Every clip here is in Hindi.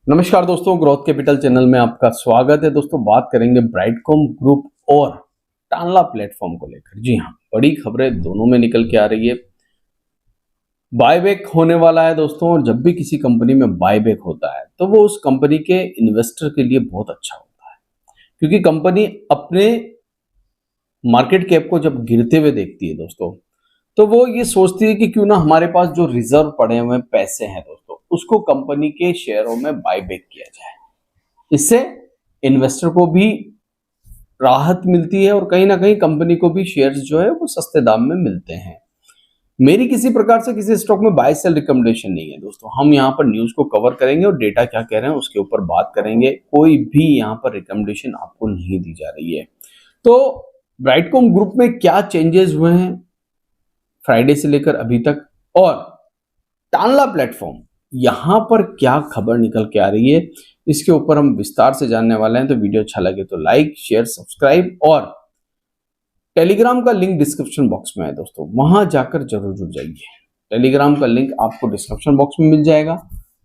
नमस्कार दोस्तों, ग्रोथ कैपिटल चैनल में आपका स्वागत है। दोस्तों, बात करेंगे ब्राइटकॉम ग्रुप और टानला प्लेटफॉर्म को लेकर। जी हाँ, बड़ी खबरें दोनों में निकल के आ रही है। बायबैक होने वाला है दोस्तों, और जब भी किसी कंपनी में बायबैक होता है तो वो उस कंपनी के इन्वेस्टर के लिए बहुत अच्छा होता है, क्योंकि कंपनी अपने मार्केट कैप को जब गिरते हुए देखती है दोस्तों, तो वो ये सोचती है कि क्यों ना हमारे पास जो रिजर्व पड़े हुए पैसे हैं दोस्तों, उसको कंपनी के शेयरों में बायबैक किया जाए। इससे इन्वेस्टर को भी राहत मिलती है और कहीं ना कहीं कंपनी को भी शेयर्स जो है वो सस्ते दाम में मिलते हैं। मेरी किसी प्रकार से किसी स्टॉक में बाय सेल रिकमेंडेशन नहीं है दोस्तों। हम यहाँ पर न्यूज को कवर करेंगे और डेटा क्या कह रहे हैं उसके ऊपर बात करेंगे। कोई भी यहाँ पर रिकमेंडेशन आपको नहीं दी जा रही है। तो ब्राइटकॉम ग्रुप में क्या चेंजेस हुए हैं फ्राइडे से लेकर अभी तक, और टानला प्लेटफॉर्म यहां पर क्या खबर निकल के आ रही है, इसके ऊपर हम विस्तार से जानने वाले हैं। तो वीडियो अच्छा लगे तो लाइक, शेयर, सब्सक्राइब, और टेलीग्राम का लिंक डिस्क्रिप्शन बॉक्स में है दोस्तों, वहां जाकर जरूर जुड़ जाइए। टेलीग्राम का लिंक आपको डिस्क्रिप्शन बॉक्स में मिल जाएगा,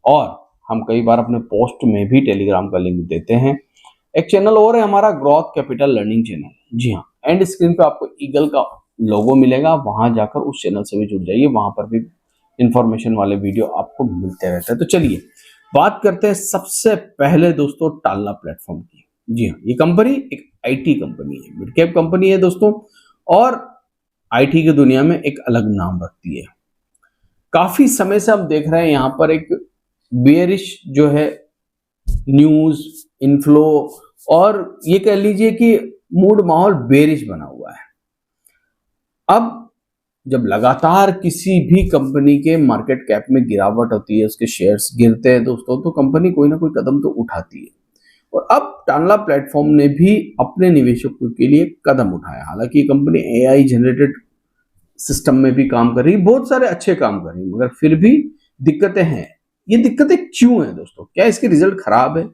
और हम कई बार अपने पोस्ट में भी टेलीग्राम का लिंक देते हैं। एक चैनल और है हमारा, ग्रोथ कैपिटल लर्निंग चैनल। जी हाँ, एंड स्क्रीन पे आपको ईगल का लोगो मिलेगा, वहां जाकर उस चैनल से भी जुड़ जाइए। वहां पर भी इंफॉर्मेशन वाले वीडियो आपको मिलते रहते हैं। तो चलिए बात करते हैं सबसे पहले दोस्तों टानला प्लेटफॉर्म की। जी हाँ, ये कंपनी एक आईटी कंपनी है, मिड कैप कंपनी है दोस्तों, और आईटी की दुनिया में एक अलग नाम रखती है। काफी समय से हम देख रहे हैं यहाँ पर एक बेयरिश जो है न्यूज इनफ्लो, और ये कह लीजिए कि मूड माहौल बेयरिश बना हुआ है। अब जब लगातार किसी भी कंपनी के मार्केट कैप में गिरावट होती है, उसके शेयर्स गिरते हैं दोस्तों, तो कंपनी कोई ना कोई कदम तो उठाती है। और अब टानला प्लेटफॉर्म ने भी अपने निवेशकों के लिए कदम उठाया। हालांकि ये कंपनी एआई जनरेटेड सिस्टम में भी काम कर रही है, बहुत सारे अच्छे काम कर रही है, मगर फिर भी दिक्कतें हैं। ये दिक्कतें क्यों हैं दोस्तों? क्या इसके रिजल्ट खराब है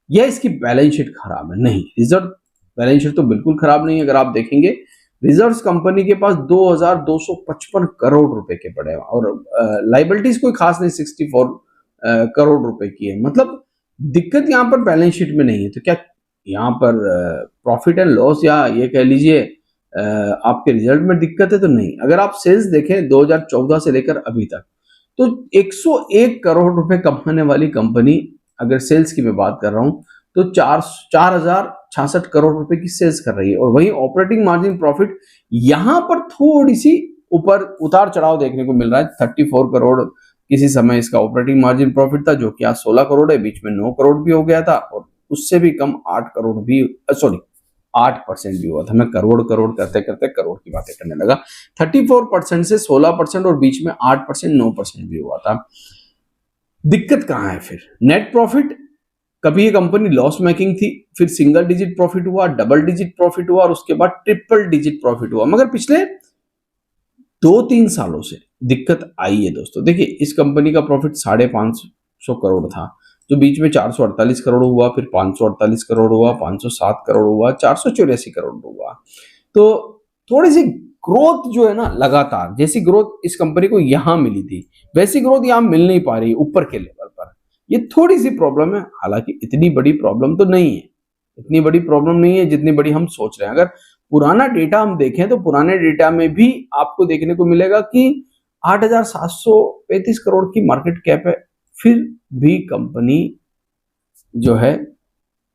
या इसकी बैलेंस शीट खराब है? नहीं, रिजल्ट बैलेंस शीट तो बिल्कुल खराब नहीं है। अगर आप देखेंगे रिजर्व्स कंपनी के पास 2255 करोड़ रुपए के पड़े हैं, और लाइबिलिटीज कोई खास नहीं, 64 करोड़ रुपए की है। मतलब दिक्कत यहाँ पर बैलेंस शीट में नहीं है। तो क्या यहाँ पर प्रॉफिट एंड लॉस या ये कह लीजिए आपके रिजल्ट में दिक्कत है? तो नहीं। अगर आप सेल्स देखें 2014 से लेकर अभी तक, तो 101 करोड़ रुपए कमाने वाली कंपनी, अगर सेल्स की मैं बात कर रहा हूं, तो 4066 करोड़ रुपए की सेल्स कर रही है। और वहीं ऑपरेटिंग मार्जिन प्रॉफिट यहां पर थोड़ी सी ऊपर उतार चढ़ाव देखने को मिल रहा है। 34 करोड़ किसी समय इसका ऑपरेटिंग मार्जिन प्रॉफिट था, जो कि आज 16 करोड़ है। बीच में 9 करोड़ भी हो गया था, और उससे भी कम 8 करोड़ भी, सॉरी 8% भी हुआ था। मैं करोड़ करोड़ करते करते करोड़ की बातें करने लगा। 34% से 16%, और बीच में 8%, 9% भी हुआ था। दिक्कत कहां है फिर? नेट प्रॉफिट, कभी ये कंपनी लॉस मेकिंग थी, फिर सिंगल डिजिट प्रॉफिट हुआ, डबल डिजिट प्रॉफिट हुआ, और उसके बाद ट्रिपल डिजिट प्रॉफिट हुआ। मगर पिछले 2-3 सालों से दिक्कत आई है दोस्तों। देखिए, इस कंपनी का प्रॉफिट 550 करोड़ था, जो बीच में 448 करोड़ हुआ, फिर 548 करोड़ हुआ, 507 करोड़ हुआ, 484 करोड़ हुआ। तो थोड़ी सी ग्रोथ जो है ना, लगातार जैसी ग्रोथ इस कंपनी को यहां मिली थी, वैसी ग्रोथ यहां मिल नहीं पा रही ऊपर के लेवल पर। ये थोड़ी सी प्रॉब्लम है। हालांकि इतनी बड़ी प्रॉब्लम तो नहीं है, इतनी बड़ी प्रॉब्लम नहीं है जितनी बड़ी हम सोच रहे हैं। अगर पुराना डेटा हम देखें, तो पुराने डेटा में भी आपको देखने को मिलेगा कि 8735 करोड़ की मार्केट कैप है, फिर भी कंपनी जो है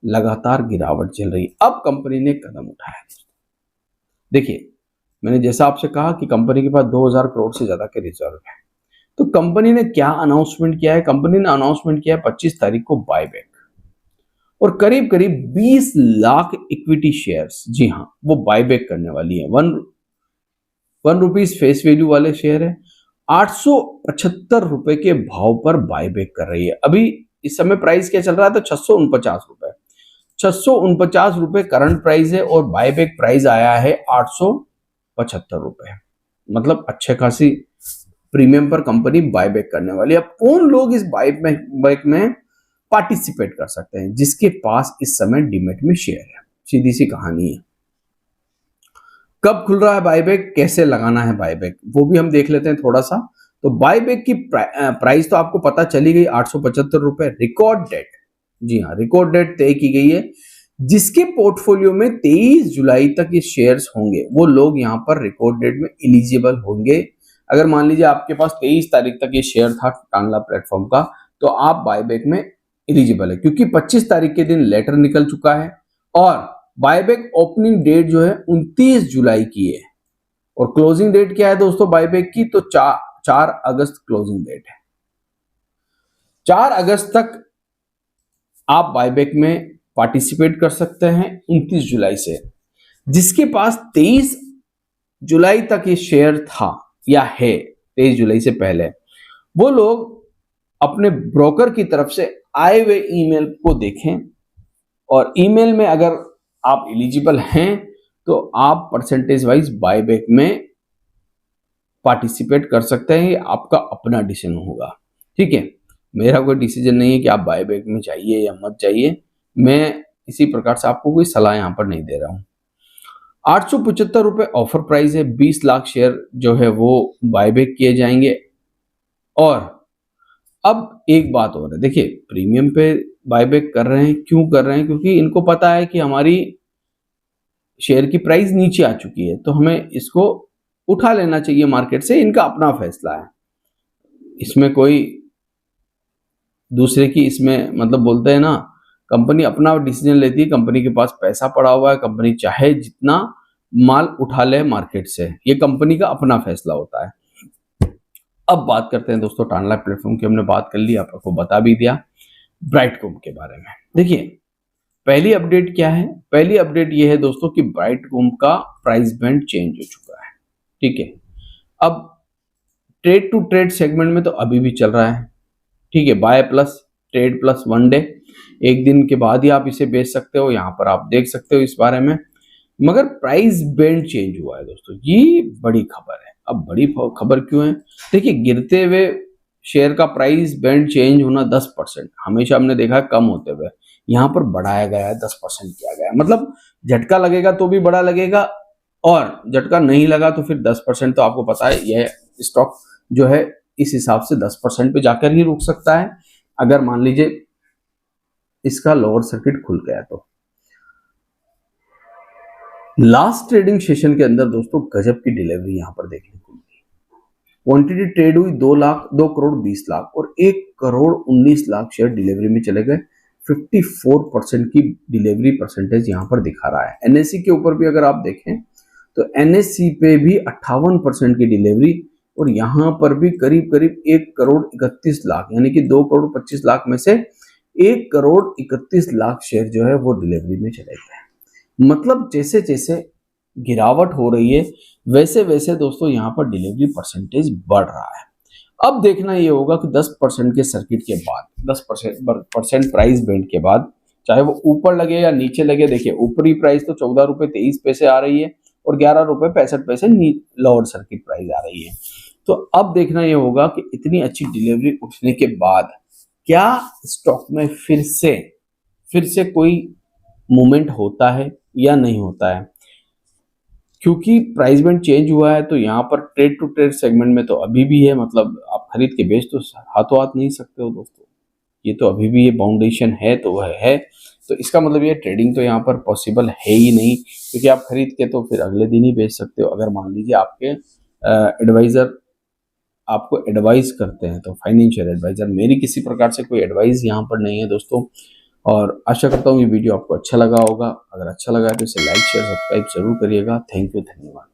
लगातार गिरावट चल रही है। अब कंपनी ने कदम उठाया। देखिए, मैंने जैसा आपसे कहा कि कंपनी के पास 2000 करोड़ से ज्यादा के रिजर्व है। तो कंपनी ने क्या अनाउंसमेंट किया है? कंपनी ने अनाउंसमेंट किया है 25 तारीख को बायबैक, और करीब करीब 20 लाख इक्विटी शेयर्स, जी हाँ, वो बायबैक करने वाली है। 1 रुपीज फेस वैल्यू वाले शेयर है, 875 रुपए के भाव पर बायबैक कर रही है। अभी इस समय प्राइस क्या चल रहा है? तो 649 रुपए, 649 रुपए करंट प्राइस है, और बायबैक प्राइस आया है 875 रुपए। मतलब अच्छे खासी प्रीमियम पर कंपनी बायबैक करने वाली है। अब कौन लोग इस बायबैक में पार्टिसिपेट कर सकते हैं? जिसके पास इस समय डीमैट में शेयर है। सीधी सी कहानी है। कब खुल रहा है बायबैक, कैसे लगाना है बायबैक, वो भी हम देख लेते हैं थोड़ा सा। तो बायबैक की प्राइस तो आपको पता चली गई, 875 रुपए। रिकॉर्ड डेट जी हाँ, रिकॉर्ड डेट तय की गई है। जिसके पोर्टफोलियो में 23 जुलाई तक ये शेयर्स होंगे वो लोग यहाँ पर रिकॉर्ड डेट में एलिजिबल होंगे। अगर मान लीजिए आपके पास 23 तारीख तक ये शेयर था टांगला प्लेटफॉर्म का, तो आप बायबैक में एलिजिबल है, क्योंकि 25 तारीख के दिन लेटर निकल चुका है और बायबैक ओपनिंग डेट जो है 29 जुलाई की है और क्लोजिंग डेट क्या है दोस्तों बायबैक की, तो 4 अगस्त क्लोजिंग डेट है। 4 अगस्त तक आप बायबैक में पार्टिसिपेट कर सकते हैं 29 जुलाई से। जिसके पास 23 जुलाई तक ये शेयर था या है, 23 जुलाई से पहले, वो लोग अपने ब्रोकर की तरफ से आए हुए ईमेल को देखें और ईमेल में अगर आप एलिजिबल हैं तो आप परसेंटेज वाइज बायबैक में पार्टिसिपेट कर सकते हैं। ये आपका अपना डिसीजन होगा, ठीक है। मेरा कोई डिसीजन नहीं है कि आप बायबैक में जाइए या मत जाइए। मैं इसी प्रकार से आपको कोई सलाह यहां पर नहीं दे रहा हूं। 875 रुपए ऑफर प्राइस है। 20 लाख शेयर जो है वो बायबैक किए जाएंगे। और अब एक बात और है, देखिए प्रीमियम पे बायबैक कर रहे हैं, क्यों कर रहे हैं? क्योंकि इनको पता है कि हमारी शेयर की प्राइस नीचे आ चुकी है, तो हमें इसको उठा लेना चाहिए मार्केट से। इनका अपना फैसला है, इसमें कोई दूसरे की इसमें मतलब बोलते हैं ना, कंपनी अपना डिसीजन लेती है। कंपनी के पास पैसा पड़ा हुआ है, कंपनी चाहे जितना माल उठा ले मार्केट से, ये कंपनी का अपना फैसला होता है। अब बात करते हैं दोस्तों टांगला प्लेटफॉर्म की। हमने बात कर ली, आपको बता भी दिया ब्राइटकॉम के बारे में। देखिए पहली अपडेट क्या है? पहली अपडेट ये है दोस्तों कि ब्राइटकॉम का प्राइस बैंड चेंज हो चुका है, ठीक है। अब ट्रेड टू ट्रेड सेगमेंट में तो अभी भी चल रहा है, ठीक है। Buy plus trade plus 1 day, एक दिन के बाद ही आप इसे बेच सकते हो, यहां पर आप देख सकते हो इस बारे में। मगर प्राइस बैंड चेंज हुआ है दोस्तों, ये बड़ी खबर है। अब बड़ी खबर क्यों है? देखिए गिरते हुए शेयर का प्राइस बैंड चेंज होना 10%, हमेशा हमने देखा कम होते हुए, यहां पर बढ़ाया गया है, 10% किया गया है। मतलब झटका लगेगा तो भी बड़ा लगेगा और झटका नहीं लगा तो फिर 10%। तो आपको पता है यह स्टॉक जो है इस हिसाब से 10% पे जाकर ही रुक सकता है, अगर मान लीजिए इसका लोअर सर्किट खुल गया तो। लास्ट ट्रेडिंग सेशन के अंदर दोस्तों गजब की डिलीवरी यहां पर देखने को मिली। क्वांटिटी ट्रेड हुई 2 करोड़ 20 लाख और 1 करोड़ 19 लाख शेयर डिलीवरी में चले गए। 54% की डिलीवरी परसेंटेज यहां पर दिखा रहा है। एनएससी के ऊपर भी अगर आप देखें तो एनएससी पे भी 58% की डिलीवरी और यहां पर भी करीब करीब 1 करोड़ 31 लाख, यानी कि 2 करोड़ 25 लाख में से 1 करोड़ 31 लाख शेयर जो है वो डिलीवरी में चले गए। मतलब जैसे जैसे गिरावट हो रही है वैसे वैसे दोस्तों यहाँ पर डिलीवरी परसेंटेज बढ़ रहा है। अब देखना ये होगा कि 10% के सर्किट के बाद, 10% प्राइस बैंड के बाद, चाहे वो ऊपर लगे या नीचे लगे, देखिए ऊपरी प्राइस तो 14 रुपए 23 पैसे आ रही है और 11 रुपए 65 पैसे लोअर सर्किट प्राइस आ रही है। तो अब देखना ये होगा कि इतनी अच्छी डिलीवरी उठने के बाद क्या स्टॉक में फिर से कोई मूवमेंट होता है या नहीं होता है। क्योंकि प्राइस बैंड चेंज हुआ है तो यहाँ पर ट्रेड टू ट्रेड सेगमेंट में तो अभी भी है, मतलब आप खरीद के बेच तो हाथों हाथ नहीं सकते हो दोस्तों, ये तो अभी भी ये बाउंडेशन है तो वह है। तो इसका मतलब ये ट्रेडिंग तो यहाँ पर पॉसिबल है ही नहीं, क्योंकि आप खरीद के तो फिर अगले दिन ही बेच सकते हो। अगर मान लीजिए आपके एडवाइजर आपको एडवाइस करते हैं, तो फाइनेंशियल एडवाइजर, मेरी किसी प्रकार से कोई एडवाइस यहाँ पर नहीं है दोस्तों। और आशा करता हूँ ये वीडियो आपको अच्छा लगा होगा। अगर अच्छा लगा है तो इसे लाइक शेयर सब्सक्राइब जरूर करिएगा। थैंक यू, धन्यवाद।